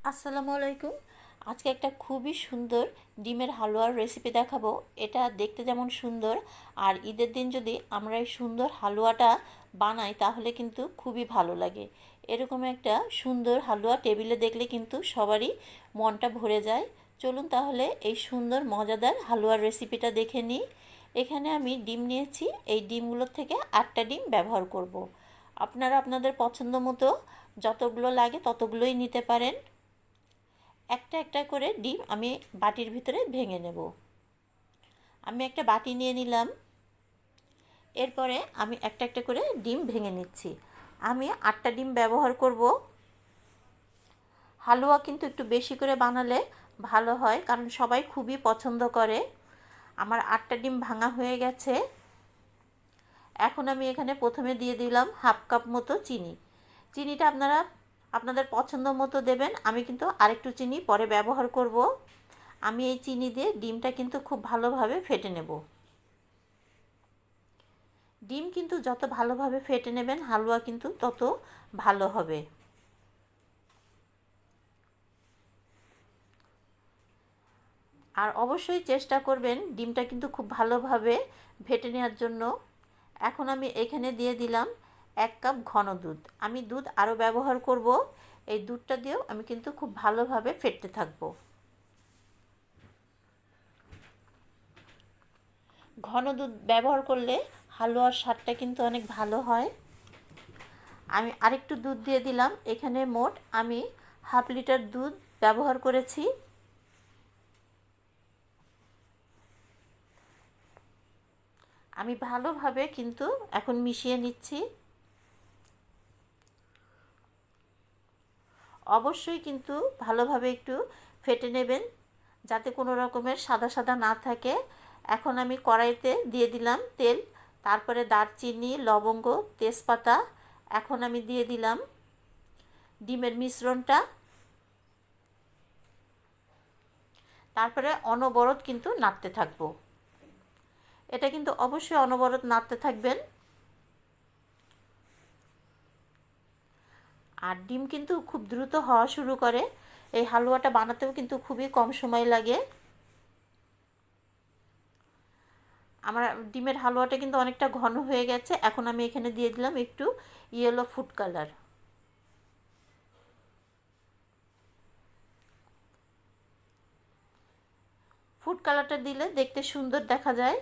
আসসালামু আলাইকুম। আজকে একটা খুবই সুন্দর ডিমের হালুয়ার রেসিপি দেখাবো। এটা দেখতে যেমন সুন্দর, আর ঈদের দিন যদি আমরা এই সুন্দর হালুয়াটা বানাই তাহলে কিন্তু খুবই ভালো লাগে। এরকম একটা সুন্দর হালুয়া টেবিলে দেখলে কিন্তু সবারই মনটা ভরে যায়। চলুন তাহলে এই সুন্দর মজাদার হালুয়ার রেসিপিটা দেখে নিই। এখানে আমি ডিম নিয়েছি, এই ডিমগুলোর থেকে 8টা ডিম ব্যবহার করব। আপনারা আপনাদের পছন্দ মতো যতগুলো লাগে ততগুলোই নিতে পারেন। একটা একটা করে ডিম আমি বাটির ভিতরে ভেঙে নেব। আমি একটা বাটি নিয়ে নিলাম। এরপরে আমি একটা একটা করে ডিম ভেঙে নিচ্ছি। আমি 8টা ডিম ব্যবহার করব। হালুয়া কিন্তু একটু বেশি করে বানালে ভালো হয়, কারণ সবাই খুবই পছন্দ করে। আমার 8টা ডিম ভাঙা হয়ে গেছে। এখন আমি এখানে প্রথমে দিয়ে দিলাম হাফ কাপ মতো চিনি। চিনিটা আপনারা আপনাদের পছন্দ মতো দেবেন। আমি কিন্তু আরেকটু চিনি পরে ব্যবহার করব। আমি এই চিনি দিয়ে ডিমটা কিন্তু খুব ভালোভাবে ফেটে নেব। ডিম কিন্তু যত ভালোভাবে ফেটে নেবেন হালুয়া কিন্তু তত ভালো হবে। আর অবশ্যই চেষ্টা করবেন ডিমটা কিন্তু খুব ভালোভাবে ফেটে নেওয়ার জন্য। এখন আমি এখানে দিয়ে দিলাম 1 কাপ ঘন দুধ। আমি দুধ আরও ব্যবহার করব। এই দুধটা দিয়েও আমি কিন্তু খুব ভালোভাবে ফেটতে থাকবো। ঘন দুধ ব্যবহার করলে হালুয়ার স্বাদটা কিন্তু অনেক ভালো হয়। আমি আরেকটু দুধ দিয়ে দিলাম। এখানে মোট আমি হাফ লিটার দুধ ব্যবহার করেছি। আমি ভালোভাবে কিন্তু এখন মিশিয়ে নিচ্ছি। অবশ্যই কিন্তু ভালোভাবে একটু ফেটে নেবেন, যাতে কোনো রকমের সাদা সাদা না থাকে। এখন আমি কড়াইতে দিয়ে দিলাম তেল, তারপরে দারচিনি, লবঙ্গ, তেজপাতা। এখন আমি দিয়ে দিলাম ডিমের মিশ্রণটা। তারপরে অনবরত কিন্তু নাড়তে থাকবো। এটা কিন্তু অবশ্যই অনবরত নাড়তে থাকবেন। আর ডিম কিন্তু খুব দ্রুত হওয়া শুরু করে। এই হালুয়াটা বানাতেও কিন্তু খুবই কম সময় লাগে। আমার ডিমের হালুয়াটা কিন্তু অনেকটা ঘন হয়ে গেছে। এখন আমি এখানে দিয়ে দিলাম একটু ইয়েলো ফুড কালার। ফুড কালারটা দিলে দেখতে সুন্দর দেখা যায়।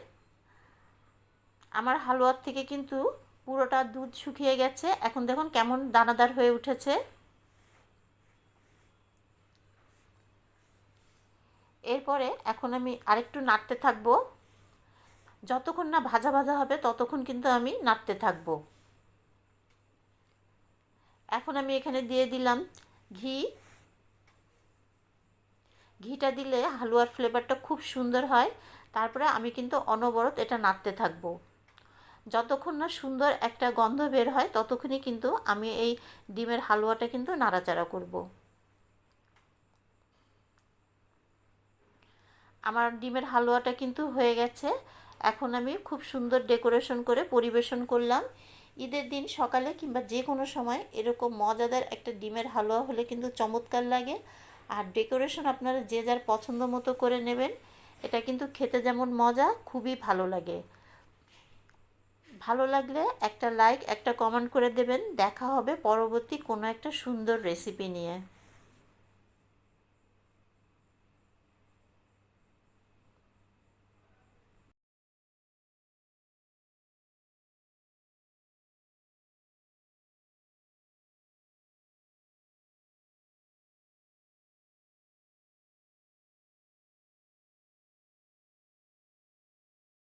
আমার হালুয়ার থেকে কিন্তু পুরোটা দুধ শুকিয়ে গেছে। এখন দেখুন কেমন দানাদার হয়ে উঠেছে। এরপরে এখন আমি আরেকটু নাড়তে থাকবো। যতক্ষণ না ভাজা ভাজা হবে ততক্ষণ কিন্তু আমি নাড়তে থাকবো। এখন আমি এখানে দিয়ে দিলাম ঘি। ঘিটা দিলে হালুয়ার ফ্লেভারটা খুব সুন্দর হয়। তারপরে আমি কিন্তু অনবরত এটা নাড়তে থাকবো। যতক্ষণ না সুন্দর একটা গন্ধ বের হয় ততক্ষণই কিন্তু আমি এই ডিমের হালুয়াটা কিন্তু নাড়াচাড়া করব। আমার ডিমের হালুয়াটা কিন্তু হয়ে গেছে। এখন আমি খুব সুন্দর ডেকোরেশন করে পরিবেশন করলাম। ঈদের দিন সকালে কিংবা যে কোনো সময় এরকম মজাদার একটা ডিমের হালুয়া হলে কিন্তু চমৎকার লাগে। আর ডেকোরেশন আপনারা যে যার পছন্দ মতো করে নেবেন। এটা কিন্তু খেতে যেমন মজা, খুবই ভালো লাগে। ভালো লাগলে একটা লাইক, একটা কমেন্ট করে দেবেন। দেখা হবে পরবর্তী কোনো একটা সুন্দর রেসিপি নিয়ে।